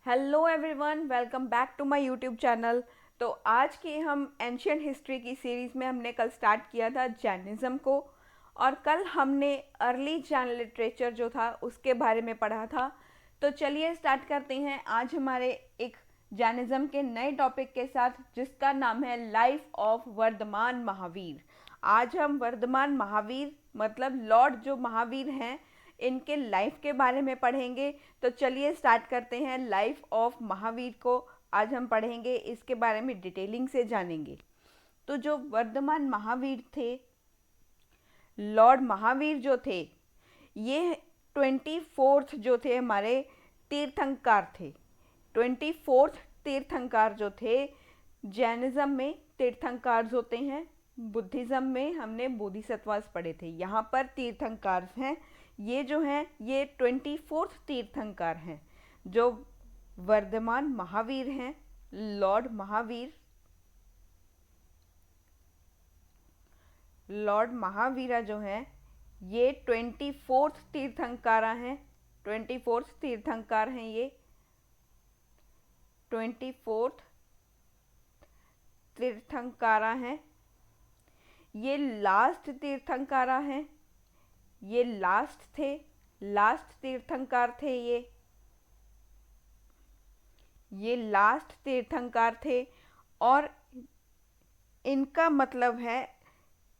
Hello everyone, welcome back to my YouTube channel. तो आज की हम एंशियंट हिस्ट्री की सीरीज़ में हमने कल स्टार्ट किया था जैनिज़्म को, और कल हमने अर्ली जैन लिटरेचर जो था उसके बारे में पढ़ा था। तो चलिए स्टार्ट करते हैं आज हमारे एक जैनिज़्म के नए टॉपिक के साथ, जिसका नाम है लाइफ ऑफ वर्धमान महावीर। आज हम वर्धमान महावीर मतलब लॉर्ड जो महावीर हैं, इनके लाइफ के बारे में पढ़ेंगे। तो चलिए स्टार्ट करते हैं लाइफ ऑफ महावीर को। आज हम पढ़ेंगे, इसके बारे में डिटेलिंग से जानेंगे। तो जो वर्धमान महावीर थे, लॉर्ड महावीर जो थे, ये 24th जो थे हमारे तीर्थंकर थे। 24th तीर्थंकर जो थे, जैनिज्म में तीर्थंकर होते हैं, बुद्धिज्म में हमने बोधिसत्वास पढ़े थे। यहाँ पर तीर्थंकर हैं, ये जो हैं ये 24th तीर्थंकर हैं। जो वर्धमान महावीर हैं, लॉर्ड महावीर, लॉर्ड महावीरा जो हैं ये 24th तीर्थंकारा हैं। 24th तीर्थंकार हैं ये, 24th तीर्थंकारा हैं। ये लास्ट तीर्थंकारा हैं, ये लास्ट थे, लास्ट तीर्थंकार थे ये लास्ट तीर्थंकार थे। और इनका मतलब है,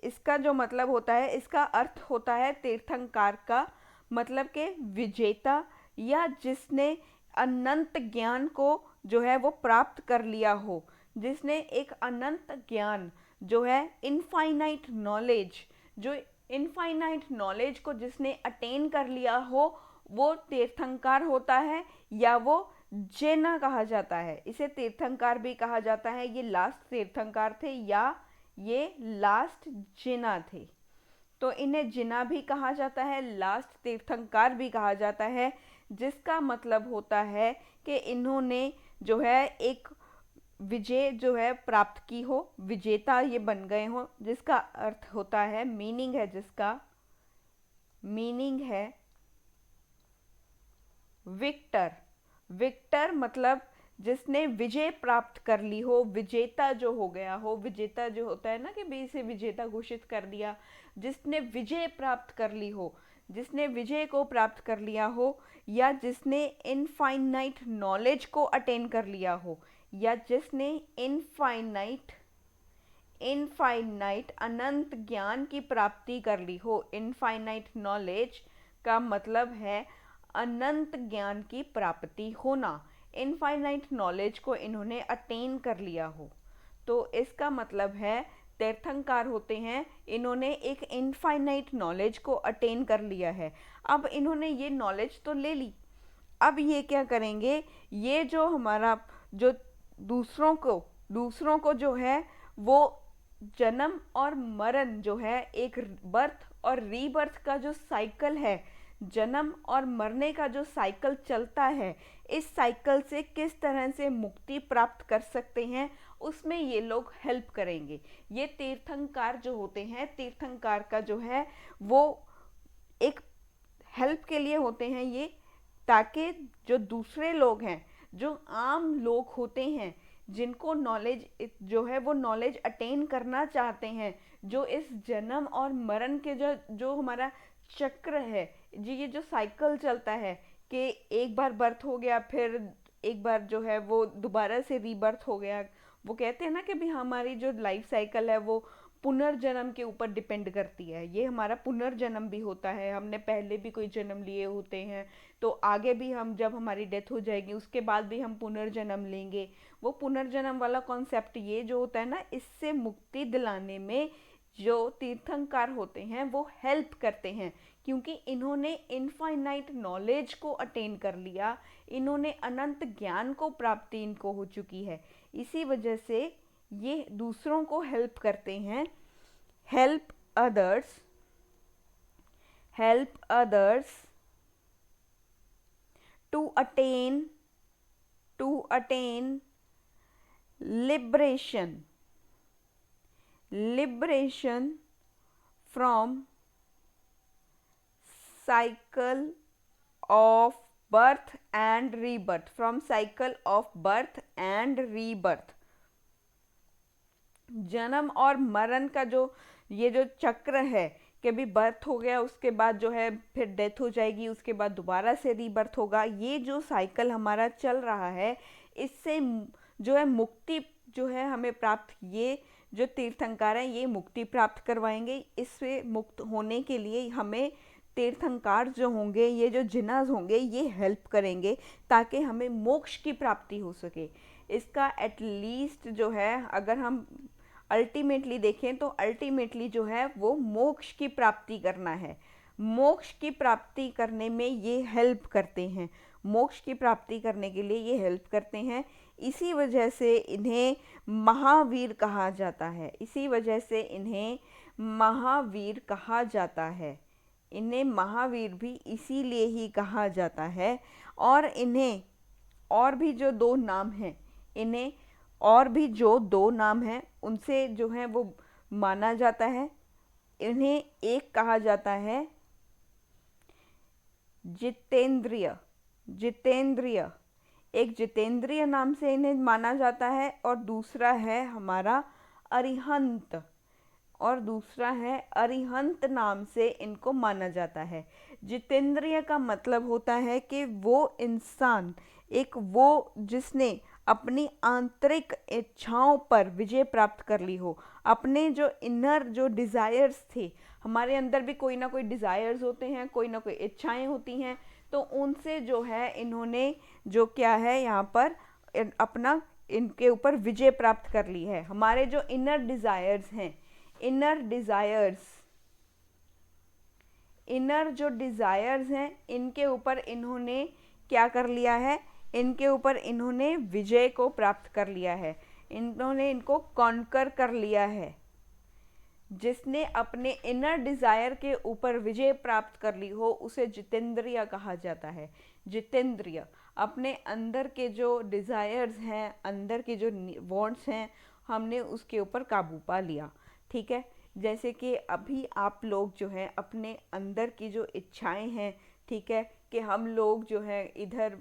इसका जो मतलब होता है, इसका अर्थ होता है तीर्थंकार का मतलब के विजेता, या जिसने अनंत ज्ञान को जो है वो प्राप्त कर लिया हो, जिसने एक अनंत ज्ञान जो है इनफाइनाइट नॉलेज, जो इनफाइनाइट नॉलेज को जिसने अटेन कर लिया हो, वो तीर्थंकार होता है, या वो जिना कहा जाता है। इसे तीर्थंकार भी कहा जाता है। ये लास्ट तीर्थंकार थे या ये लास्ट जिना थे। तो इन्हें जिना भी कहा जाता है, लास्ट तीर्थंकार भी कहा जाता है, जिसका मतलब होता है कि इन्होंने जो है एक विजय जो है प्राप्त की हो, विजेता ये बन गए हो, जिसका अर्थ होता है, मीनिंग है, जिसका मीनिंग है विक्टर। विक्टर मतलब जिसने विजय प्राप्त कर ली हो, विजेता जो हो गया हो। विजेता जो होता है ना कि भाई इसे विजेता घोषित कर दिया, जिसने विजय प्राप्त कर ली हो, जिसने विजय को प्राप्त कर लिया हो, या जिसने इनफाइनाइट नॉलेज को अटेन कर लिया हो, या जिसने इनफाइनाइट इनफाइनाइट अनंत ज्ञान की प्राप्ति कर ली हो। इनफाइनाइट नॉलेज का मतलब है अनंत ज्ञान की प्राप्ति होना। इनफाइनाइट नॉलेज को इन्होंने अटेन कर लिया हो, तो इसका मतलब है तीर्थंकार होते हैं, इन्होंने एक इनफाइनाइट नॉलेज को अटेन कर लिया है। अब इन्होंने ये नॉलेज तो ले ली, अब ये क्या करेंगे, ये जो हमारा जो दूसरों को जो है वो जन्म और मरण जो है, एक बर्थ और रीबर्थ का जो साइकिल है, जन्म और मरने का जो साइकिल चलता है, इस साइकिल से किस तरह से मुक्ति प्राप्त कर सकते हैं, उसमें ये लोग हेल्प करेंगे। ये तीर्थंकार जो होते हैं, तीर्थंकार का जो है वो एक हेल्प के लिए होते हैं ये, ताकि जो दूसरे लोग हैं, जो आम लोग होते हैं, जिनको नॉलेज जो है वो नॉलेज अटेन करना चाहते हैं, जो इस जन्म और मरण के जो जो हमारा चक्र है जी, ये जो साइकिल चलता है कि एक बार बर्थ हो गया, फिर एक बार जो है वो दोबारा से रीबर्थ हो गया। वो कहते हैं ना कि भी हमारी जो लाइफ साइकिल है वो पुनर्जन्म के ऊपर डिपेंड करती है। ये हमारा पुनर्जन्म भी होता है, हमने पहले भी कोई जन्म लिए होते हैं, तो आगे भी हम जब हमारी डेथ हो जाएगी उसके बाद भी हम पुनर्जन्म लेंगे। वो पुनर्जन्म वाला कॉन्सेप्ट ये जो होता है ना, इससे मुक्ति दिलाने में जो तीर्थंकार होते हैं वो हेल्प करते हैं, क्योंकि इन्होंने इनफाइनाइट नॉलेज को अटेन कर लिया, इन्होंने अनंत ज्ञान को प्राप्ति इनको हो चुकी है। इसी वजह से ये दूसरों को हेल्प करते हैं। Help others, help others to attain liberation, liberation from cycle of birth and rebirth, from cycle of birth and rebirth. जन्म और मरण का जो ये जो चक्र है कि अभी बर्थ हो गया, उसके बाद जो है फिर डेथ हो जाएगी, उसके बाद दोबारा से रीबर्थ होगा, ये जो साइकिल हमारा चल रहा है, इससे जो है मुक्ति जो है हमें प्राप्त, ये जो तीर्थंकर हैं ये मुक्ति प्राप्त करवाएंगे। इससे मुक्त होने के लिए हमें तीर्थंकर जो होंगे, ये जो जिन्नास होंगे, ये हेल्प करेंगे ताकि हमें मोक्ष की प्राप्ति हो सके। इसका एटलीस्ट जो है अगर हम अल्टीमेटली देखें तो अल्टीमेटली जो है वो मोक्ष की प्राप्ति करना है। मोक्ष की प्राप्ति करने में ये हेल्प करते हैं, मोक्ष की प्राप्ति करने के लिए ये हेल्प करते हैं। इसी वजह से इन्हें महावीर कहा जाता है, इसी वजह से इन्हें महावीर कहा जाता है। इन्हें महावीर भी इसीलिए ही कहा जाता है। और इन्हें और भी जो दो नाम हैं, इन्हें और भी जो दो नाम हैं उनसे जो है वो माना जाता है। इन्हें एक कहा जाता है जितेंद्रिय, जितेंद्रिय, एक जितेंद्रिय नाम से इन्हें माना जाता है, और दूसरा है हमारा अरिहंत, और दूसरा है अरिहंत नाम से इनको माना जाता है। जितेंद्रिय का मतलब होता है कि वो इंसान, एक वो जिसने अपनी आंतरिक इच्छाओं पर विजय प्राप्त कर ली हो, अपने जो इनर जो डिज़ायर्स थे, हमारे अंदर भी कोई ना कोई डिज़ायर्स होते हैं, कोई ना कोई इच्छाएं होती हैं, तो उनसे जो है इन्होंने जो क्या है यहाँ पर अपना इनके ऊपर विजय प्राप्त कर ली है। हमारे जो इनर डिज़ायर्स हैं, इनर डिज़ायर्स, इनर जो डिज़ायर्स हैं, इनके ऊपर इन्होंने क्या कर लिया है, इनके ऊपर इन्होंने विजय को प्राप्त कर लिया है, इन्होंने इनको कॉन्कर कर लिया है। जिसने अपने इनर डिज़ायर के ऊपर विजय प्राप्त कर ली हो उसे जितेंद्रिय कहा जाता है। जितेंद्रिय अपने अंदर के जो डिज़ायर्स हैं, अंदर के जो वांट्स हैं, हमने उसके ऊपर काबू पा लिया। ठीक है, जैसे कि अभी आप लोग जो है अपने अंदर की जो इच्छाएं हैं, ठीक है, कि हम लोग जो है इधर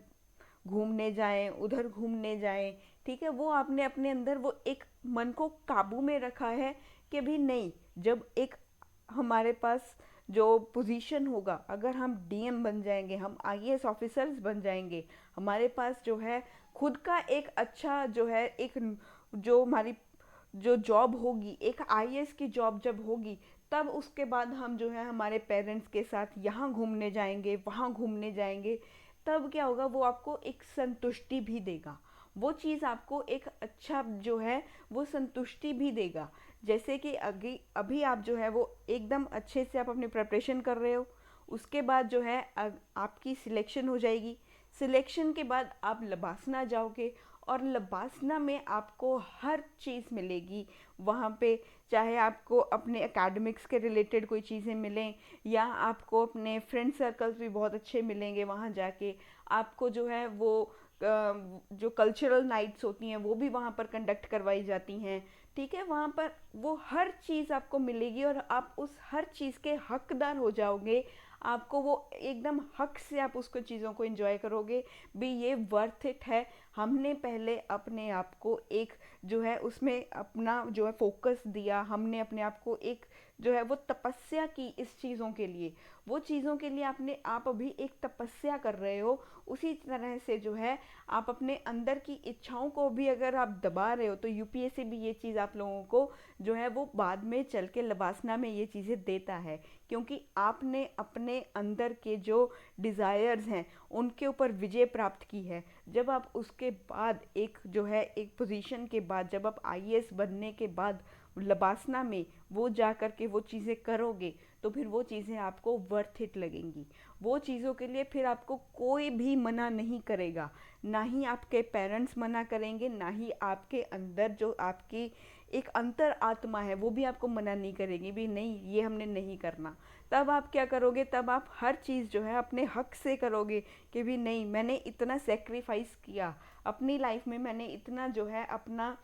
घूमने जाएं, उधर घूमने जाएं, ठीक है, वो आपने अपने अंदर वो एक मन को काबू में रखा है कि भी नहीं, जब एक हमारे पास जो पोजीशन होगा, अगर हम डीएम बन जाएंगे, हम आईएएस ऑफिसर्स बन जाएंगे, हमारे पास जो है खुद का एक अच्छा जो है एक जो हमारी जो जॉब होगी, एक आईएएस की जॉब जब होगी, तब उसके बाद हम जो है हमारे पेरेंट्स के साथ यहाँ घूमने जाएंगे, वहाँ घूमने जाएंगे, तब क्या होगा, वो आपको एक संतुष्टि भी देगा, वो चीज़ आपको एक अच्छा जो है वो संतुष्टि भी देगा। जैसे कि अभी अभी आप जो है वो एकदम अच्छे से आप अपनी प्रिपरेशन कर रहे हो, उसके बाद जो है आपकी सिलेक्शन हो जाएगी, सिलेक्शन के बाद आप लबासना जाओगे, और लबासना में आपको हर चीज़ मिलेगी वहाँ पे, चाहे आपको अपने एकेडमिक्स के रिलेटेड कोई चीज़ें मिलें, या आपको अपने फ्रेंड सर्कल्स भी बहुत अच्छे मिलेंगे वहाँ जाके, आपको जो है वो जो कल्चरल नाइट्स होती हैं वो भी वहाँ पर कंडक्ट करवाई जाती हैं। ठीक है, वहाँ पर वो हर चीज़ आपको मिलेगी और आप उस हर चीज़ के हकदार हो जाओगे, आपको वो एकदम हक से आप उसको चीज़ों को एंजॉय करोगे भी, ये वर्थ इट है। हमने पहले अपने आप को एक जो है उसमें अपना जो है फोकस दिया, हमने अपने आप को एक जो है वो तपस्या की इस चीज़ों के लिए, वो चीज़ों के लिए आप अभी एक तपस्या कर रहे हो, उसी तरह से जो है आप अपने अंदर की इच्छाओं को भी अगर आप दबा रहे हो तो यूपीएससी भी ये चीज़ आप लोगों को जो है वो बाद में चल के लबासना में ये चीज़ें देता है, क्योंकि आपने अपने अंदर के जो डिज़ायर्स हैं उनके ऊपर विजय प्राप्त की है। जब आप उसके बाद एक जो है एक पोजीशन के बाद जब आप आईएएस बनने के बाद लबासना में वो जा कर के वो चीज़ें करोगे तो फिर वो चीज़ें आपको वर्थ इट लगेंगी। वो चीज़ों के लिए फिर आपको कोई भी मना नहीं करेगा, ना ही आपके पेरेंट्स मना करेंगे, ना ही आपके अंदर जो आपकी एक अंतर आत्मा है वो भी आपको मना नहीं करेगी भी नहीं ये हमने नहीं करना। तब आप क्या करोगे, तब आप हर चीज़ जो है अपने हक से करोगे कि भी नहीं मैंने इतना सेक्रीफाइस किया अपनी लाइफ में, मैंने इतना जो है अपना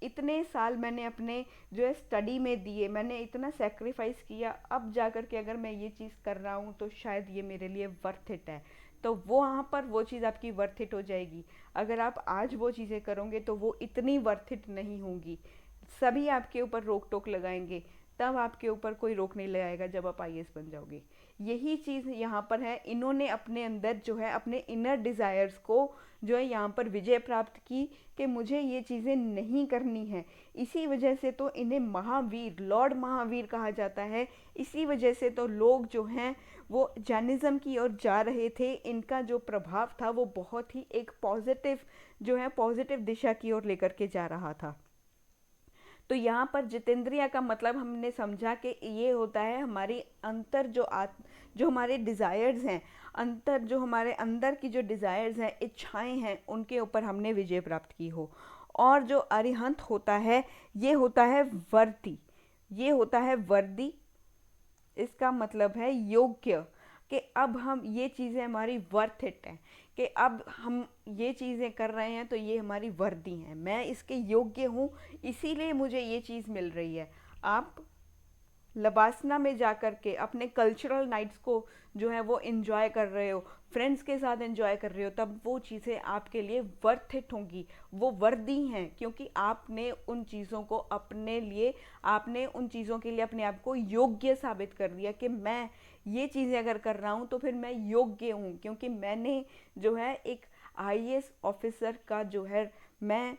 इतने साल मैंने अपने जो है स्टडी में दिए, मैंने इतना सेक्रीफाइस किया, अब जा कर के अगर मैं ये चीज़ कर रहा हूँ तो शायद ये मेरे लिए वर्थ इट है। तो वो वहाँ पर वो चीज़ आपकी वर्थ इट हो जाएगी। अगर आप आज वो चीज़ें करोगे तो वो इतनी वर्थ इट नहीं होंगी। सभी आपके ऊपर रोक टोक लगाएंगे, तब आपके ऊपर कोई रोक नहीं लगाएगा जब आप आईएएस बन जाओगे। यही चीज़ यहाँ पर है, इन्होंने अपने अंदर जो है अपने इनर डिज़ायर्स को जो है यहाँ पर विजय प्राप्त की कि मुझे ये चीज़ें नहीं करनी है। इसी वजह से तो इन्हें महावीर, लॉर्ड महावीर कहा जाता है। इसी वजह से तो लोग जो हैं वो जैनिज़्म की ओर जा रहे थे। इनका जो प्रभाव था वो बहुत ही एक पॉजिटिव जो है पॉजिटिव दिशा की ओर लेकर के जा रहा था। तो यहाँ पर जितेंद्रिया का मतलब हमने समझा कि ये होता है हमारी अंतर जो हमारे डिज़ायर्स हैं, अंतर जो हमारे अंदर की जो डिज़ायर्स हैं, इच्छाएं हैं, उनके ऊपर हमने विजय प्राप्त की हो। और जो अरिहंत होता है ये होता है वर्दी, ये होता है वर्दी। इसका मतलब है योग्य, कि अब हम ये चीज़ें हमारी वर्थ इट हैं, कि अब हम ये चीज़ें कर रहे हैं तो ये हमारी वर्दी हैं, मैं इसके योग्य हूँ, इसीलिए मुझे ये चीज़ मिल रही है। आप लबासना में जा कर के अपने कल्चरल नाइट्स को जो है वो इन्जॉय कर रहे हो, फ्रेंड्स के साथ इन्जॉय कर रहे हो, तब वो चीज़ें आपके लिए वर्थ इट होंगी, वो वर्दी हैं, क्योंकि आपने उन चीज़ों को अपने लिए, आपने उन चीज़ों के लिए अपने आप को योग्य साबित कर दिया कि मैं ये चीज़ें अगर कर रहा हूँ तो फिर मैं योग्य हूँ, क्योंकि मैंने जो है एक आईएएस ऑफिसर का जो है मैं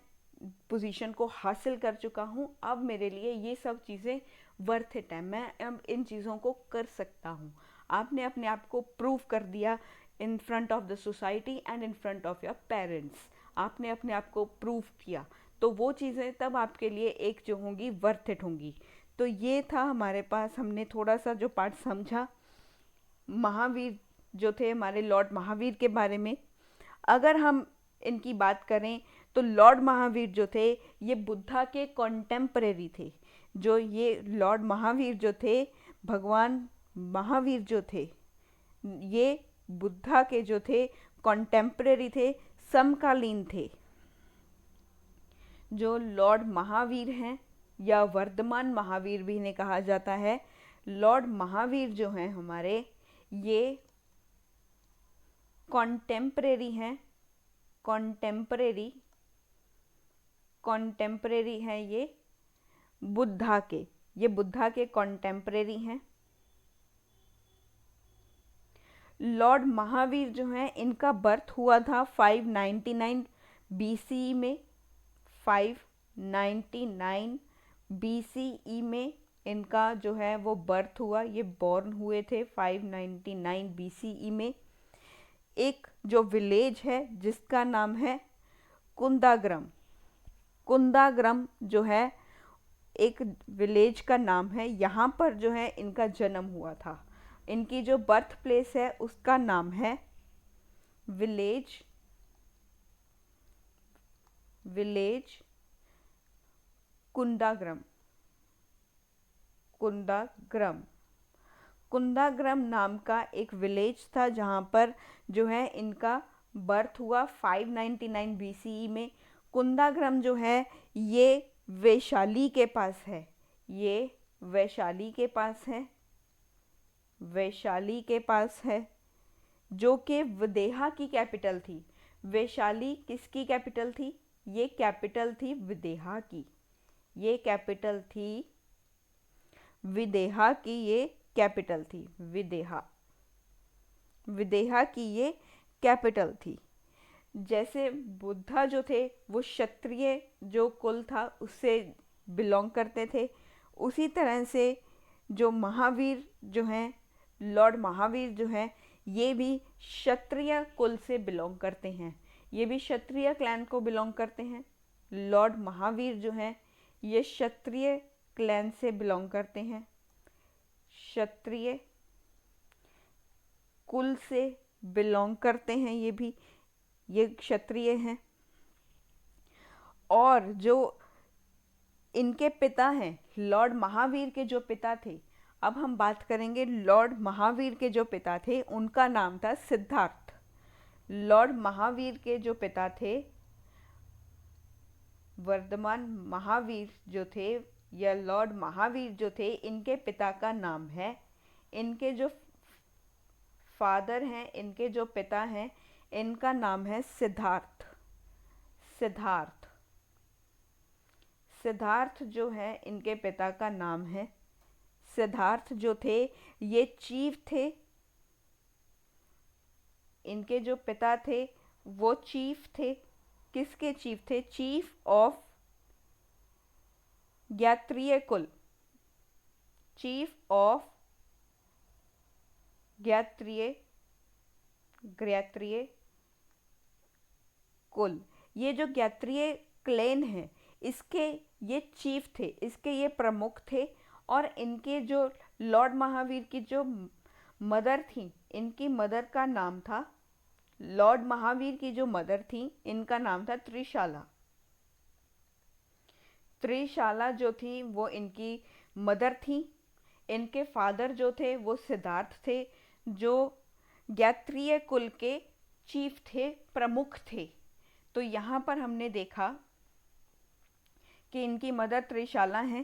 पोजीशन को हासिल कर चुका हूँ। अब मेरे लिए ये सब चीज़ें वर्थ इट है, मैं अब इन चीज़ों को कर सकता हूँ। आपने अपने आप को प्रूव कर दिया in front of the society and in front of your parents, आपने अपने आप को प्रूव किया, तो वो चीज़ें तब आपके लिए एक जो होंगी वर्थ इट होंगी। तो ये था हमारे पास, हमने थोड़ा सा जो पार्ट समझा महावीर जो थे, हमारे लॉर्ड महावीर के बारे में। अगर हम इनकी बात करें तो लॉर्ड महावीर जो थे ये बुद्धा के कॉन्टेम्परेरी थे। जो ये लॉर्ड महावीर जो थे, भगवान महावीर जो थे, ये बुद्धा के जो थे कॉन्टेम्परेरी थे, समकालीन थे। जो लॉर्ड महावीर हैं या वर्धमान महावीर भी इन्हें कहा जाता है, लॉर्ड महावीर जो हैं हमारे, ये कॉन्टेम्परेरी हैं, कॉन्टेम्परेरी हैं ये बुद्धा के, ये बुद्धा के कॉन्टेम्परेरी हैं। लॉर्ड महावीर जो हैं इनका बर्थ हुआ था 599 बीसीई में, 599 बीसीई में इनका जो है वो बर्थ हुआ, ये बॉर्न हुए थे 599 बीसीई में। एक जो विलेज है जिसका नाम है कुंदाग्रम, कुंदाग्रम जो है एक विलेज का नाम है, यहाँ पर जो है इनका जन्म हुआ था। इनकी जो बर्थ प्लेस है उसका नाम है विलेज कुंदाग्रम, कुंदाग्रम नाम का एक विलेज था जहाँ पर जो है इनका बर्थ हुआ 599 बीसीई में। कुंदाग्रम जो है ये वैशाली के पास है, ये वैशाली के पास है, वैशाली के पास है, जो कि विदेहा की कैपिटल थी। वैशाली किसकी कैपिटल थी? ये कैपिटल थी विदेहा की, ये कैपिटल थी विदेहा की, ये कैपिटल थी विदेहा, विदेहा की ये कैपिटल थी। जैसे बुद्धा जो थे वो क्षत्रिय जो कुल था उससे बिलोंग करते थे, उसी तरह से जो महावीर जो हैं, लॉर्ड महावीर जो हैं, ये भी क्षत्रिय कुल से बिलोंग करते हैं, ये भी क्षत्रिय क्लैन को बिलोंग करते हैं। लॉर्ड महावीर जो हैं ये क्षत्रिय क्लैन से बिलोंग करते हैं, क्षत्रिय कुल से बिलोंग करते हैं, ये भी, ये क्षत्रिय हैं। और जो इनके पिता हैं, लॉर्ड महावीर के जो पिता थे, अब हम बात करेंगे लॉर्ड महावीर के जो पिता थे उनका नाम था सिद्धार्थ। लॉर्ड महावीर के जो पिता थे वर्धमान महावीर जो थे या लॉर्ड महावीर जो थे, इनके पिता का नाम है, इनके जो फादर हैं, इनके जो पिता हैं, इनका नाम है सिद्धार्थ। सिद्धार्थ सिद्धार्थ जो है इनके पिता का नाम है। सिद्धार्थ जो थे ये चीफ थे, इनके जो पिता थे वो चीफ थे। किसके चीफ थे? चीफ ऑफ ज्ञात्रीय कुल। चीफ ऑफ ज्ञात्रीय कुल। ये जो ज्ञात्रीय क्लेन है इसके ये चीफ थे, इसके ये प्रमुख थे। और इनके जो लॉर्ड महावीर की जो मदर थी, इनकी मदर का नाम था, लॉर्ड महावीर की जो मदर थी इनका नाम था त्रिशाला। त्रिशाला जो थी वो इनकी मदर थी। इनके फादर जो थे वो सिद्धार्थ थे, जो ज्ञात्रीय कुल के चीफ थे, प्रमुख थे। तो यहाँ पर हमने देखा कि इनकी मदर त्रिशाला हैं।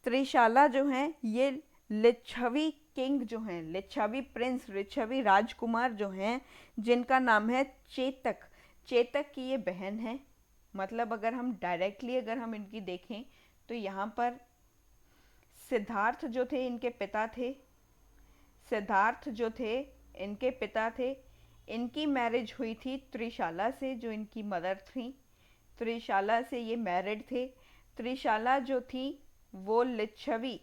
त्रिशाला जो हैं ये लिच्छवी किंग जो हैं, लिच्छवी प्रिंस, लिच्छवी राजकुमार जो हैं, जिनका नाम है चेतक। चेतक की ये बहन है। मतलब अगर हम डायरेक्टली अगर हम इनकी देखें तो यहाँ पर सिद्धार्थ जो थे इनके पिता थे। सिद्धार्थ जो थे इनके पिता थे। इनकी मैरिज हुई थी त्रिशाला से, जो इनकी मदर थी। त्रिशाला से ये मैरिड थे। त्रिशाला जो थी वो लिच्छवी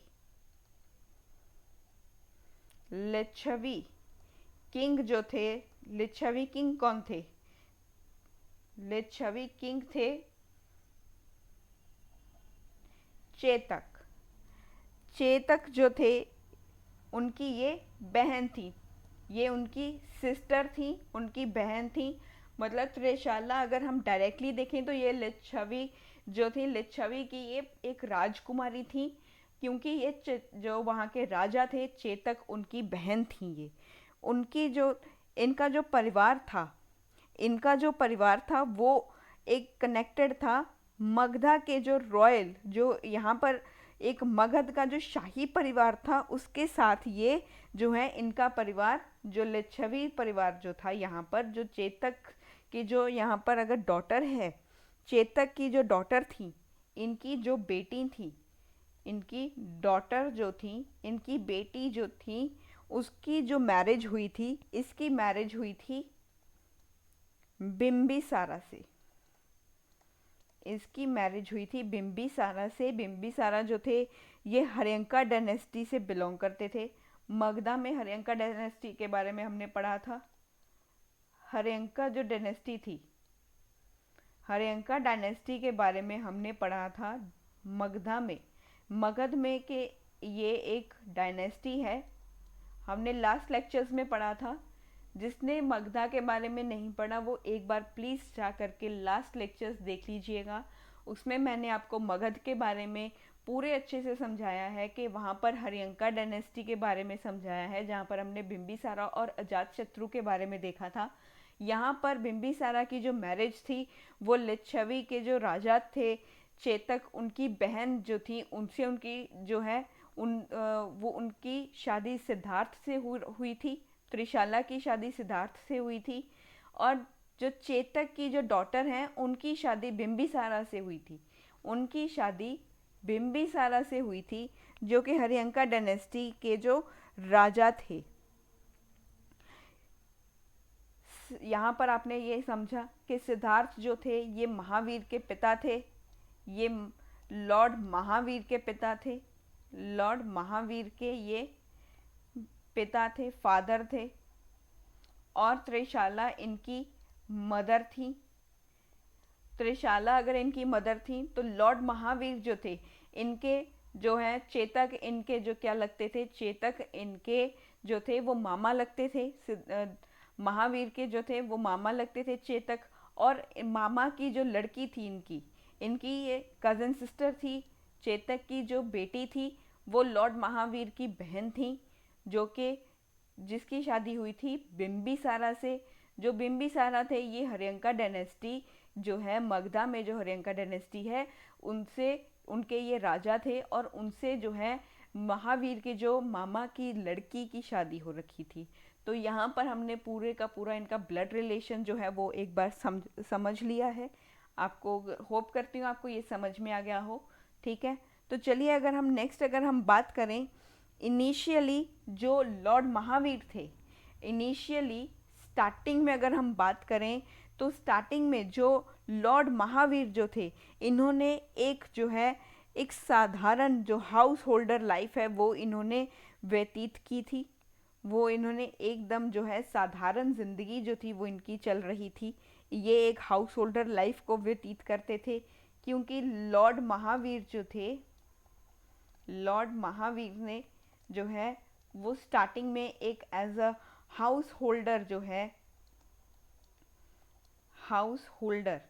किंग जो थे। लिच्छवी किंग कौन थे? लिच्छवी किंग थे चेतक। चेतक जो थे उनकी ये बहन थी, ये उनकी सिस्टर थी, उनकी बहन थी। मतलब त्रिशाला अगर हम डायरेक्टली देखें तो ये लिच्छवी जो थी, लिच्छवी की ये एक राजकुमारी थी, क्योंकि ये जो वहाँ के राजा थे चेतक उनकी बहन थी। ये उनकी जो इनका जो परिवार था, इनका जो परिवार था वो एक कनेक्टेड था मगधा के जो रॉयल, जो यहाँ पर एक मगध का जो शाही परिवार था उसके साथ ये जो है इनका परिवार, जो लिच्छवी परिवार जो था यहाँ पर, जो चेतक की जो यहाँ पर अगर डॉटर है, चेतक की जो डॉटर थी, इनकी जो बेटी थी, इनकी डॉटर जो थी, इनकी बेटी जो थी, उसकी जो मैरिज हुई थी, इसकी मैरिज हुई थी बिम्बिसारा से। इसकी मैरिज हुई थी बिम्बिसारा से। बिम्बिसारा जो थे ये हर्यंका डायनेस्टी से बिलोंग करते थे। मगधा में हर्यंका डायनेस्टी के बारे में हमने पढ़ा था। हर्यंका जो डायनेस्टी थी, हर्यंका डायनेस्टी के बारे में हमने पढ़ा था मगधा में। मगध में के ये एक डायनेस्टी है, हमने लास्ट लेक्चर्स में पढ़ा था। जिसने मगधा के बारे में नहीं पढ़ा वो एक बार प्लीज़ जा करके लास्ट लेक्चर्स देख लीजिएगा। उसमें मैंने आपको मगध के बारे में पूरे अच्छे से समझाया है कि वहाँ पर हर्यंका डायनेस्टी के बारे में समझाया है, जहाँ पर हमने बिम्बिसारा और अजातशत्रु के बारे में देखा था। यहाँ पर बिम्बिसारा की जो मैरिज थी वो लिच्छवी के जो राजा थे चेतक, उनकी बहन जो थी उनसे उनकी जो है वो उनकी शादी सिद्धार्थ से हुई थी। त्रिशाला की शादी सिद्धार्थ से हुई थी। और जो चेतक की जो डॉटर हैं उनकी शादी बिम्बिसारा से हुई थी। उनकी शादी बिम्बिसारा से हुई थी, जो कि हर्यंका डायनेस्टी के जो राजा थे। यहाँ पर आपने ये समझा कि सिद्धार्थ जो थे ये महावीर के पिता थे, ये लॉर्ड महावीर के पिता थे। लॉर्ड महावीर के ये पिता थे, फादर थे। और त्रिशाला इनकी मदर थी। त्रिशाला अगर इनकी मदर थी तो लॉर्ड महावीर जो थे इनके जो है चेतक, इनके जो क्या लगते थे, चेतक इनके जो थे वो मामा लगते थे। महावीर के जो थे वो मामा लगते थे चेतक। और मामा की जो लड़की थी इनकी, इनकी ये कज़न सिस्टर थी। चेतक की जो बेटी थी वो लॉर्ड महावीर की बहन थी, जो कि जिसकी शादी हुई थी बिम्बिसारा से। जो बिम्बिसारा थे ये हर्यंका डायनेस्टी जो है मगधा में जो हर्यंका डायनेस्टी है उनसे, उनके ये राजा थे और उनसे जो है महावीर के जो मामा की लड़की की शादी हो रखी थी। तो यहाँ पर हमने पूरे का पूरा इनका ब्लड रिलेशन जो है वो एक बार समझ लिया है। आपको होप करती हूँ आपको ये समझ में आ गया हो। ठीक है, तो चलिए अगर हम नेक्स्ट अगर हम बात करें, इनिशियली जो लॉर्ड महावीर थे, इनिशियली स्टार्टिंग में अगर हम बात करें तो स्टार्टिंग में जो लॉर्ड महावीर जो थे, इन्होंने एक जो है एक साधारण जो हाउस होल्डर लाइफ है वो इन्होंने व्यतीत की थी। वो इन्होंने एकदम जो है साधारण ज़िंदगी जो थी वो इनकी चल रही थी। ये एक हाउस होल्डर लाइफ को व्यतीत करते थे, क्योंकि लॉर्ड महावीर जो थे, लॉर्ड महावीर ने जो है वो स्टार्टिंग में एक एज अ हाउस होल्डर जो है, हाउस होल्डर,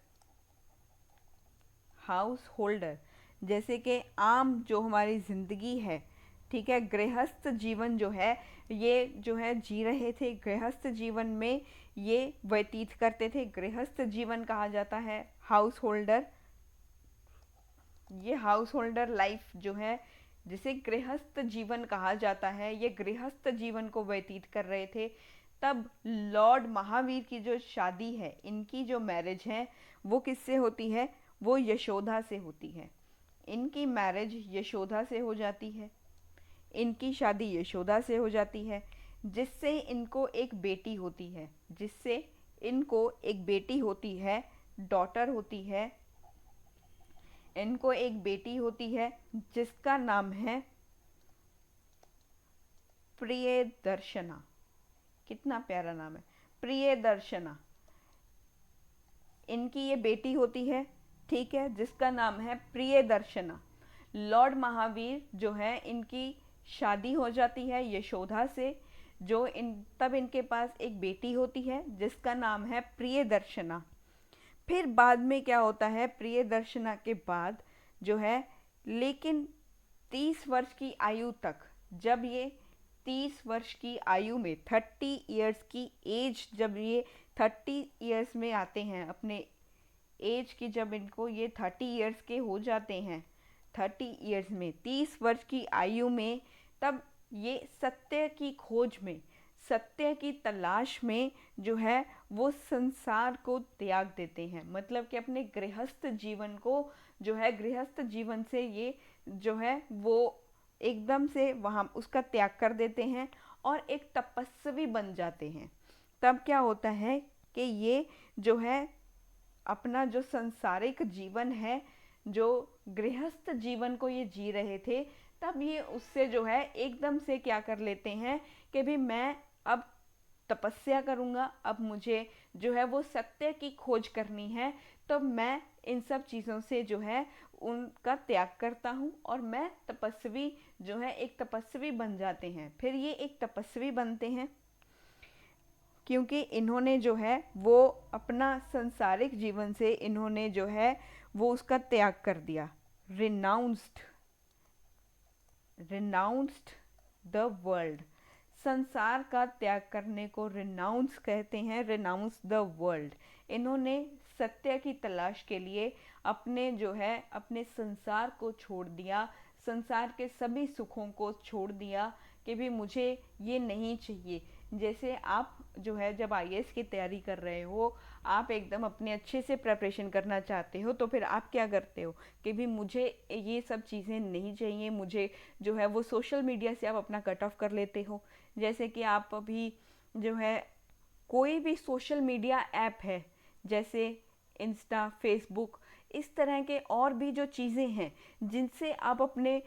हाउस होल्डर जैसे कि आम जो हमारी ज़िंदगी है, ठीक है, गृहस्थ जीवन जो है ये जो है जी रहे थे। गृहस्थ जीवन में ये व्यतीत करते थे। गृहस्थ जीवन कहा जाता है हाउस होल्डर। ये हाउस होल्डर लाइफ जो है जिसे गृहस्थ जीवन कहा जाता है, ये गृहस्थ जीवन को व्यतीत कर रहे थे। तब लॉर्ड महावीर की जो शादी है, इनकी जो मैरिज है वो किससे होती है? वो यशोदा से होती है। इनकी मैरिज यशोदा से हो जाती है, इनकी शादी यशोदा से हो जाती है, जिससे इनको एक बेटी होती है, जिससे इनको एक बेटी होती है, डॉटर होती है। इनको एक बेटी होती है जिसका नाम है प्रियदर्शना। कितना प्यारा नाम है, प्रियदर्शना। इनकी ये बेटी होती है, ठीक है, जिसका नाम है प्रियदर्शना। लॉर्ड महावीर जो है इनकी शादी हो जाती है यशोदा से, जो तब इनके पास एक बेटी होती है जिसका नाम है प्रियदर्शना। फिर बाद में क्या होता है, प्रियदर्शना के बाद जो है, लेकिन 30 वर्ष की आयु तक, जब ये 30 वर्ष की आयु में 30 इयर्स की एज, जब ये 30 इयर्स में आते हैं, अपने एज की जब इनको ये 30 इयर्स के हो जाते हैं, 30 इयर्स में 30 वर्ष की आयु में, तब ये सत्य की खोज में, सत्य की तलाश में जो है वो संसार को त्याग देते हैं। मतलब कि अपने गृहस्थ जीवन को जो है, गृहस्थ जीवन से ये जो है वो एकदम से वहाँ उसका त्याग कर देते हैं और एक तपस्वी बन जाते हैं। तब क्या होता है कि ये जो है अपना जो सांसारिक जीवन है, जो गृहस्थ जीवन को ये जी रहे थे, तब ये उससे जो है एकदम से क्या कर लेते हैं कि भी मैं अब तपस्या करूँगा, अब मुझे जो है वो सत्य की खोज करनी है, तो मैं इन सब चीज़ों से जो है उनका त्याग करता हूँ और मैं तपस्वी जो है एक तपस्वी बन जाते हैं। फिर ये एक तपस्वी बनते हैं क्योंकि इन्होंने जो है वो अपना संसारिक जीवन से इन्होंने जो है वो उसका त्याग कर दिया। रिनाउंस्ड, रिनाउंस्ड द वर्ल्ड, संसार का त्याग करने को रिनाउंस कहते हैं, रिनाउंस द वर्ल्ड। इन्होंने सत्य की तलाश के लिए अपने जो है अपने संसार को छोड़ दिया, संसार के सभी सुखों को छोड़ दिया कि भी मुझे ये नहीं चाहिए। जैसे आप जो है जब आईएएस की तैयारी कर रहे हो, आप एकदम अपने अच्छे से प्रिपरेशन करना चाहते हो, तो फिर आप क्या करते हो कि भी मुझे ये सब चीज़ें नहीं चाहिए, मुझे जो है वो सोशल मीडिया से आप अपना कट ऑफ कर लेते हो। जैसे कि आप अभी जो है कोई भी सोशल मीडिया ऐप है, जैसे इंस्टा, फेसबुक, इस तरह के और भी जो चीज़ें हैं जिनसे आप अपने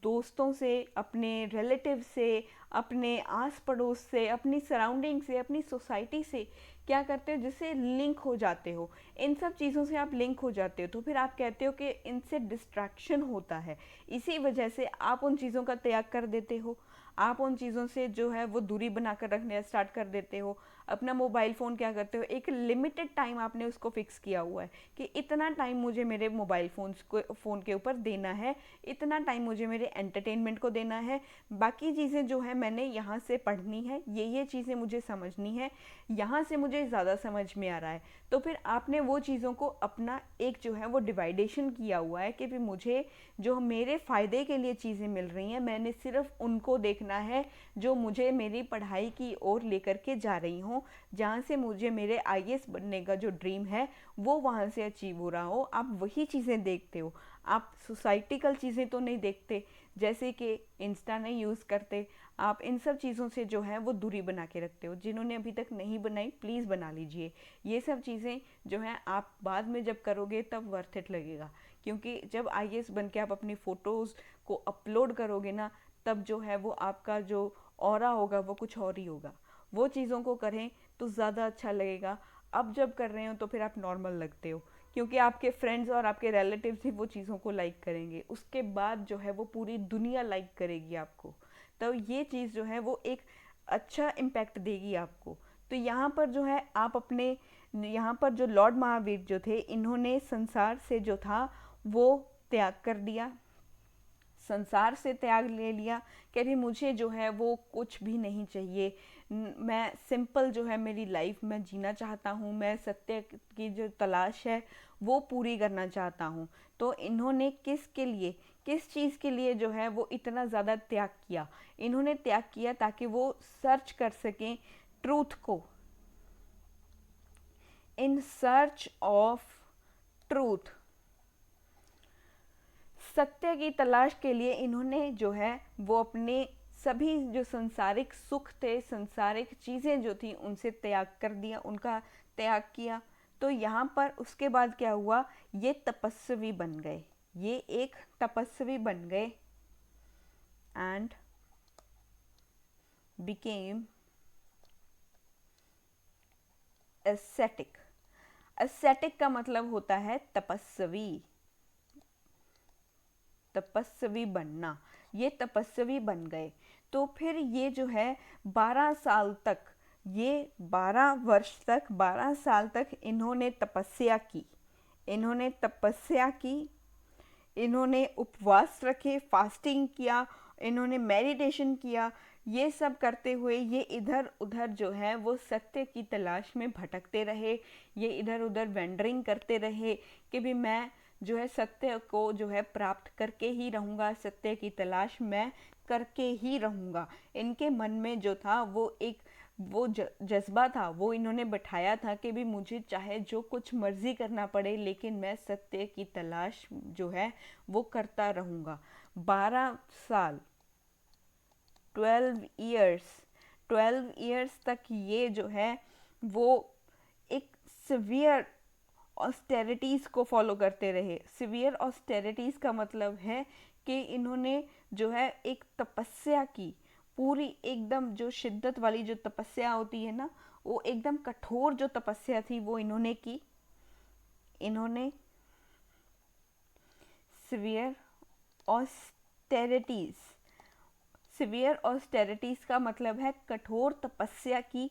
दोस्तों से, अपने रिलेटिव से, अपने आस पड़ोस से, अपनी सराउंडिंग से, अपनी सोसाइटी से क्या करते हो, जिससे लिंक हो जाते हो, इन सब चीज़ों से आप लिंक हो जाते हो, तो फिर आप कहते हो कि इनसे डिस्ट्रैक्शन होता है, इसी वजह से आप उन चीज़ों का त्याग कर देते हो, आप उन चीज़ों से जो है वो दूरी बनाकर रखने स्टार्ट कर देते हो। अपना मोबाइल फ़ोन क्या करते हो, एक लिमिटेड टाइम आपने उसको फिक्स किया हुआ है कि इतना टाइम मुझे मेरे मोबाइल फ़ोन के ऊपर देना है, इतना टाइम मुझे मेरे एंटरटेनमेंट को देना है, बाकी चीज़ें जो है मैंने यहाँ से पढ़नी है, ये चीज़ें मुझे समझनी है, यहाँ से मुझे ज़्यादा समझ में आ रहा है। तो फिर आपने वो चीज़ों को अपना एक जो है वो डिवाइडेशन किया हुआ है कि फिर मुझे जो मेरे फ़ायदे के लिए चीज़ें मिल रही हैं, मैंने सिर्फ उनको देखना है जो मुझे मेरी पढ़ाई की ओर लेकर के जा रही हूँ, जहाँ से मुझे मेरे आईएएस बनने का जो ड्रीम है वो वहाँ से अचीव हो रहा हो। आप वही चीज़ें देखते हो, आप सोसाइटिकल चीज़ें तो नहीं देखते, जैसे कि इंस्टा नहीं यूज़ करते, आप इन सब चीज़ों से जो है वो दूरी बना के रखते हो। जिन्होंने अभी तक नहीं बनाई प्लीज़ बना लीजिए। ये सब चीज़ें जो हैं आप बाद में जब करोगे तब वर्थ इट लगेगा, क्योंकि जब आईएएस बन के आप अपनी फ़ोटोज़ को अपलोड करोगे ना, तब जो है वो आपका जो ऑरा होगा वो कुछ और ही होगा। वो चीज़ों को करें तो ज़्यादा अच्छा लगेगा। अब जब कर रहे हो तो फिर आप नॉर्मल लगते हो, क्योंकि आपके फ्रेंड्स और आपके रिलेटिव्स ही वो चीज़ों को लाइक करेंगे, उसके बाद जो है वो पूरी दुनिया लाइक करेगी आपको। तो ये चीज़ जो है वो एक अच्छा इम्पैक्ट देगी आपको। तो यहाँ पर जो है आप अपने, यहाँ पर जो लॉर्ड महावीर जो थे, इन्होंने संसार से जो था वो त्याग कर दिया, संसार से त्याग ले लिया कि अभी मुझे जो है वो कुछ भी नहीं चाहिए, मैं सिंपल जो है मेरी लाइफ मैं जीना चाहता हूँ, मैं सत्य की जो तलाश है वो पूरी करना चाहता हूँ। तो इन्होंने किसके लिए, किस चीज़ के लिए जो है वो इतना ज़्यादा त्याग किया, इन्होंने त्याग किया ताकि वो सर्च कर सकें ट्रूथ को, इन सर्च ऑफ ट्रूथ, सत्य की तलाश के लिए इन्होंने जो है वो अपने सभी जो संसारिक सुख थे, संसारिक चीज़ें जो थी उनसे त्याग कर दिया, उनका त्याग किया। तो यहाँ पर उसके बाद क्या हुआ, ये तपस्वी बन गए, ये एक तपस्वी बन गए एंड बिकेम एसेटिक। एसेटिक का मतलब होता है तपस्वी, तपस्वी बनना, ये तपस्वी बन गए। तो फिर ये जो है 12 साल तक, ये 12 वर्ष तक, 12 साल तक इन्होंने तपस्या की, इन्होंने तपस्या की, इन्होंने उपवास रखे, फास्टिंग किया, इन्होंने मेडिटेशन किया। ये सब करते हुए ये इधर उधर जो है वो सत्य की तलाश में भटकते रहे, ये इधर उधर वेंडरिंग करते रहे कि भी मैं जो है सत्य को जो है प्राप्त करके ही रहूँगा, सत्य की तलाश मैं करके ही रहूँगा। इनके मन में जो था वो एक वो जज्बा था, वो इन्होंने बैठाया था कि भी मुझे चाहे जो कुछ मर्जी करना पड़े लेकिन मैं सत्य की तलाश जो है वो करता रहूँगा। 12 साल, 12 ईयर्स, 12 ईयर्स तक ये जो है वो एक सिवियर ऑस्टेरिटीज़ को फॉलो करते रहे। सिवियर ऑस्टेरिटीज़ का मतलब है कि इन्होंने जो है एक तपस्या की, पूरी एकदम जो शिद्दत वाली जो तपस्या होती है ना, वो एकदम कठोर जो तपस्या थी वो इन्होंने की। इन्होंने सिवियर ऑस्टेरिटीज़, सिवियर ऑस्टेरिटीज़ का मतलब है कठोर तपस्या की।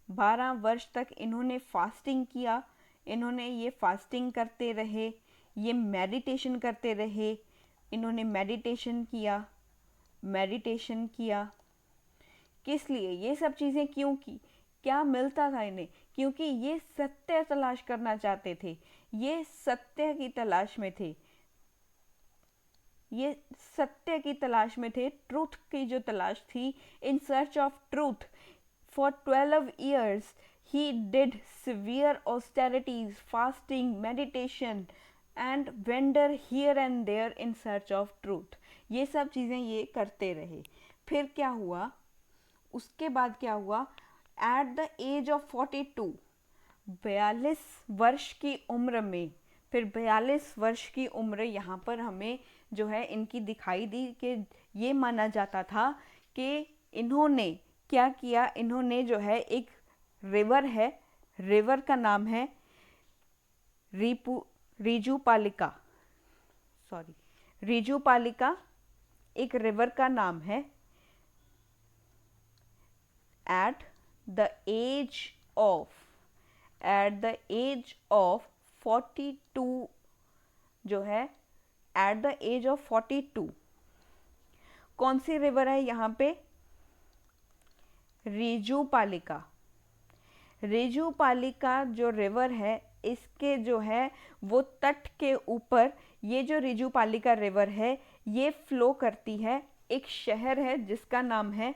12 वर्ष तक इन्होंने फास्टिंग किया, इन्होंने ये फास्टिंग करते रहे, ये मेडिटेशन करते रहे, इन्होंने मेडिटेशन किया, मेडिटेशन किया। किस लिए ये सब चीज़ें क्यों की, क्या मिलता था इन्हें, क्योंकि ये सत्य तलाश करना चाहते थे, ये सत्य की तलाश में थे, ये सत्य की तलाश में थे, ट्रूथ की जो तलाश थी, in search of truth. For 12 years he did severe austerities, fasting, meditation and wander here and there in search of truth। ये सब चीज़ें ये करते रहे। फिर क्या हुआ, उसके बाद क्या हुआ, एट द एज ऑफ 42, 42 वर्ष की उम्र में, फिर 42 वर्ष की उम्र यहाँ पर हमें जो है इनकी दिखाई दी कि ये माना जाता था कि इन्होंने क्या किया, इन्होंने जो है एक रिवर है, रिवर का नाम है रिजुपालिका, सॉरी रिजुपालिका एक रिवर का नाम है। एट द एज ऑफ 42 जो है, एट द एज ऑफ 42 कौन सी रिवर है यहाँ पे? रिजुपालिका। रिजुपालिका जो रिवर है, इसके जो है वो तट के ऊपर ये जो रिजुपालिका रिवर है ये फ्लो करती है। एक शहर है जिसका नाम है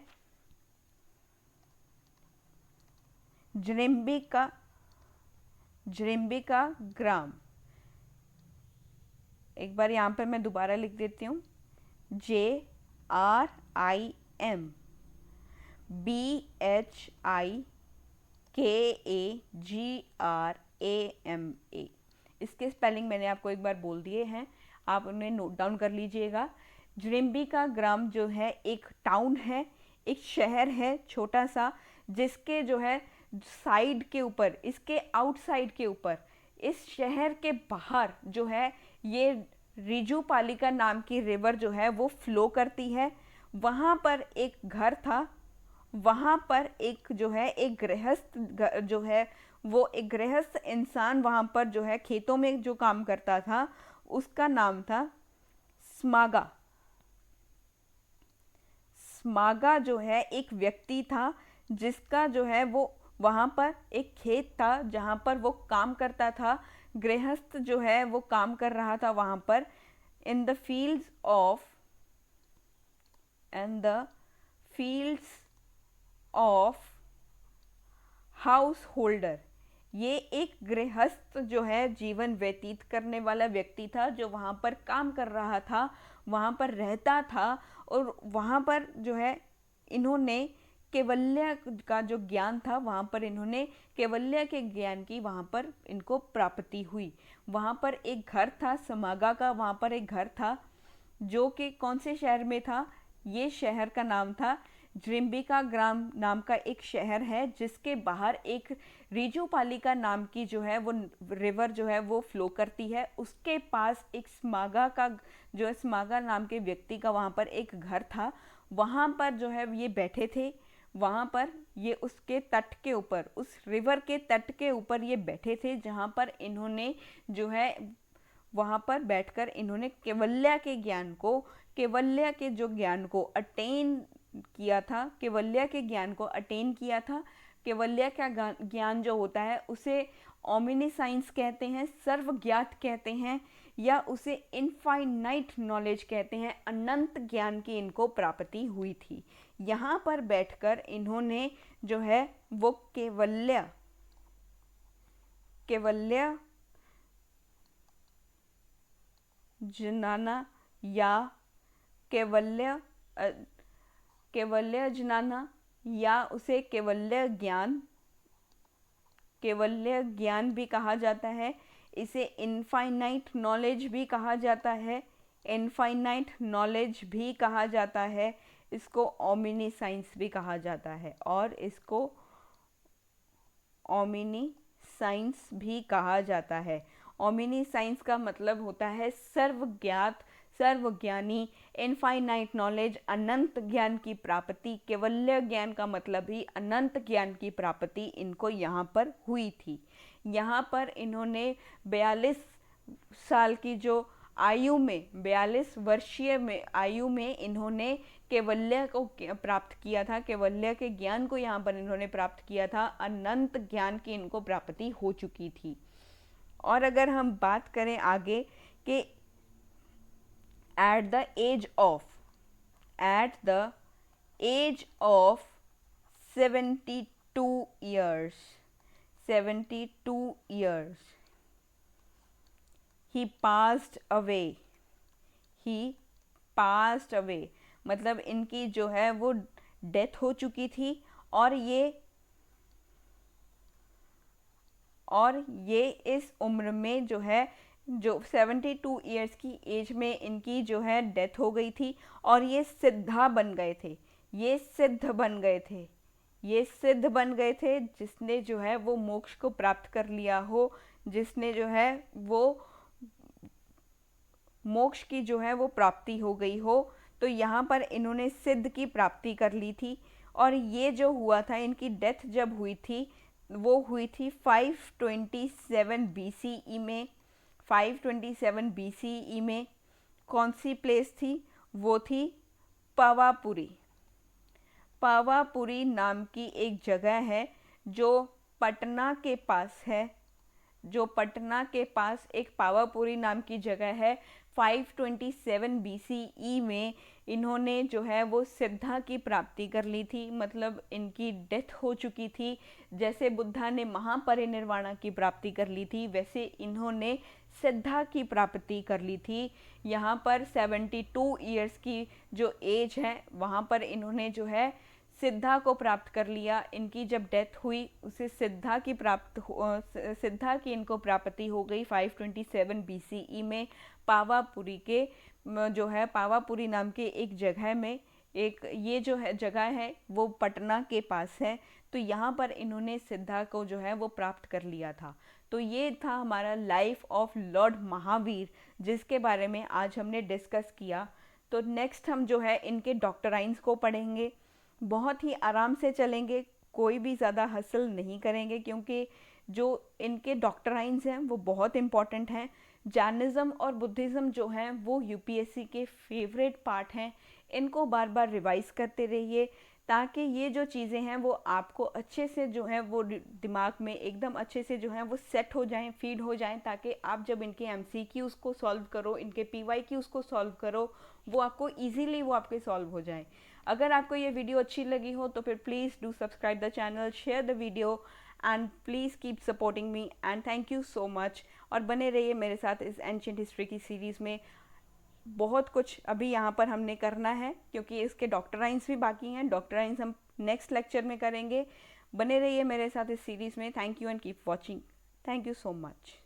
जरिम्बिका, जरिम्बिका ग्राम। एक बार यहाँ पे मैं दोबारा लिख देती हूँ, JRIMBHIKAGRAMA। इसके स्पेलिंग मैंने आपको एक बार बोल दिए हैं, आप उन्हें नोट डाउन कर लीजिएगा। जरिम्बिका ग्राम जो है एक टाउन है, एक शहर है छोटा सा, जिसके जो है साइड के ऊपर, इसके आउटसाइड के ऊपर, इस शहर के बाहर जो है ये रिजुपालिका नाम की रिवर जो है वो फ्लो करती है। वहाँ पर एक घर था, वहाँ पर एक जो है एक गृहस्थ जो है वो एक गृहस्थ इंसान वहाँ पर जो है खेतों में जो काम करता था, उसका नाम था स्मागा। स्मागा जो है एक व्यक्ति था जिसका जो है वो वहाँ पर एक खेत था जहाँ पर वो काम करता था, गृहस्थ जो है वो काम कर रहा था वहाँ पर। In the fields of house holder, ये एक गृहस्थ जो है जीवन व्यतीत करने वाला व्यक्ति था जो वहाँ पर काम कर रहा था, वहाँ पर रहता था। और वहाँ पर जो है इन्होंने केवल्य का जो ज्ञान था, वहाँ पर इन्होंने केवल्य के ज्ञान की वहाँ पर इनको प्राप्ति हुई। वहाँ पर एक घर था समागा का, वहाँ पर एक घर था जो कि कौन से शहर में था? ये शहर का नाम था जरिम्बिका ग्राम नाम का एक शहर है, जिसके बाहर एक रिजुपालिका नाम की जो है वो रिवर जो है वो फ्लो करती है। उसके पास एक स्मागा का जो है स्मागा नाम के व्यक्ति का वहाँ पर एक घर था। वहाँ पर जो है ये बैठे थे, वहाँ पर ये उसके तट के ऊपर, उस रिवर के तट के ऊपर ये बैठे थे, जहाँ पर इन्होंने जो है वहाँ पर बैठकर इन्होंने केवल्य के ज्ञान को, केवल्य के जो ज्ञान को अटेन किया था, केवल्य के ज्ञान को अटेन किया था। केवल्य का ज्ञान जो होता है उसे ओमिनिसाइंस कहते हैं, सर्वज्ञात कहते हैं, या उसे इनफाइनाइट नॉलेज कहते हैं। अनंत ज्ञान की इनको प्राप्ति हुई थी। यहाँ पर बैठकर इन्होंने जो है वो केवल्य जनाना या केवल्य जनाना या उसे केवल्य ज्ञान भी कहा जाता है। इसे इनफाइनाइट नॉलेज भी कहा जाता है, इनफाइनाइट नॉलेज भी कहा जाता है। इसको ओमिनी साइंस भी कहा जाता है और इसको ओमिनी साइंस भी कहा जाता है। ओमिनी साइंस का मतलब होता है सर्वज्ञात, सर्वज्ञानी, इनफाइनाइट नॉलेज, अनंत ज्ञान की प्राप्ति। केवल्य ज्ञान का मतलब ही अनंत ज्ञान की प्राप्ति इनको यहाँ पर हुई थी। यहाँ पर इन्होंने 42 साल की जो आयु में, 42 वर्षीय में आयु में इन्होंने केवल्य को प्राप्त किया था, केवल्य के ज्ञान को यहाँ पर इन्होंने प्राप्त किया था। अनंत ज्ञान की इनको प्राप्ति हो चुकी थी। और अगर हम बात करें आगे कि at the age of 72 years he passed away, मतलब इनकी जो है वो डेथ हो चुकी थी। और ये इस उम्र में जो है, जो 72 इयर्स की एज में इनकी जो है डेथ हो गई थी। और ये सिद्ध बन गए थे, जिसने जो है वो मोक्ष को प्राप्त कर लिया हो, जिसने जो है वो मोक्ष की जो है वो प्राप्ति हो गई हो। तो यहाँ पर इन्होंने सिद्ध की प्राप्ति कर ली थी। और ये जो हुआ था, इनकी डेथ जब हुई थी वो हुई थी 527 BCE में। 527 BCE में कौन सी प्लेस थी? वो थी पावापुरी। पावापुरी नाम की एक जगह है जो पटना के पास है। जो पटना के पास एक पावापुरी नाम की जगह है। 527 BCE में इन्होंने जो है वो सिद्धा की प्राप्ति कर ली थी, मतलब इनकी डेथ हो चुकी थी। जैसे बुद्धा ने महापरिनिर्वाणा की प्राप्ति कर ली थी, वैसे इन्होंने सिद्धा की प्राप्ति कर ली थी। यहाँ पर 72 ईयर्स की जो एज है वहाँ पर इन्होंने जो है सिद्धा को प्राप्त कर लिया। इनकी जब डेथ हुई उसे सिद्धा की इनको प्राप्ति हो गई 527 BCE में पावापुरी के जो है पावापुरी नाम के एक जगह में। एक ये जो है जगह है वो पटना के पास है। तो यहाँ पर इन्होंने सिद्धा को जो है वो प्राप्त कर लिया था। तो ये था हमारा लाइफ ऑफ लॉर्ड महावीर, जिसके बारे में आज हमने डिस्कस किया। तो नेक्स्ट हम जो है इनके डॉक्टराइन्स को पढ़ेंगे। बहुत ही आराम से चलेंगे, कोई भी ज़्यादा हसल नहीं करेंगे, क्योंकि जो इनके डॉक्टराइन्स हैं वो बहुत इम्पॉर्टेंट हैं। जैनिज़्म और बुद्धिज़्म जो हैं वो यूपीएससी के फेवरेट पार्ट हैं। इनको बार बार रिवाइज करते रहिए ताकि ये जो चीज़ें हैं वो आपको अच्छे से जो है वो दिमाग में एकदम अच्छे से जो है वो सेट हो जाएं, फीड हो जाएं, ताकि आप जब इनके एमसीक्यूज़ को सॉल्व करो, इनके पीवाईक्यूज़ को सॉल्व करो, वो आपको इजीली वो आपके सॉल्व हो जाएं। अगर आपको ये वीडियो अच्छी लगी हो तो फिर please do subscribe the channel, share the video and please keep supporting me and thank you so much. और बने रहिए मेरे साथ इस एंशिएंट हिस्ट्री की सीरीज़ में। बहुत कुछ अभी यहाँ पर हमने करना है क्योंकि इसके डॉक्टराइन्स भी बाकी हैं। डॉक्टराइन्स हम नेक्स्ट लेक्चर में करेंगे। बने रहिए मेरे साथ इस सीरीज़ में। Thank you and keep watching. Thank you so much.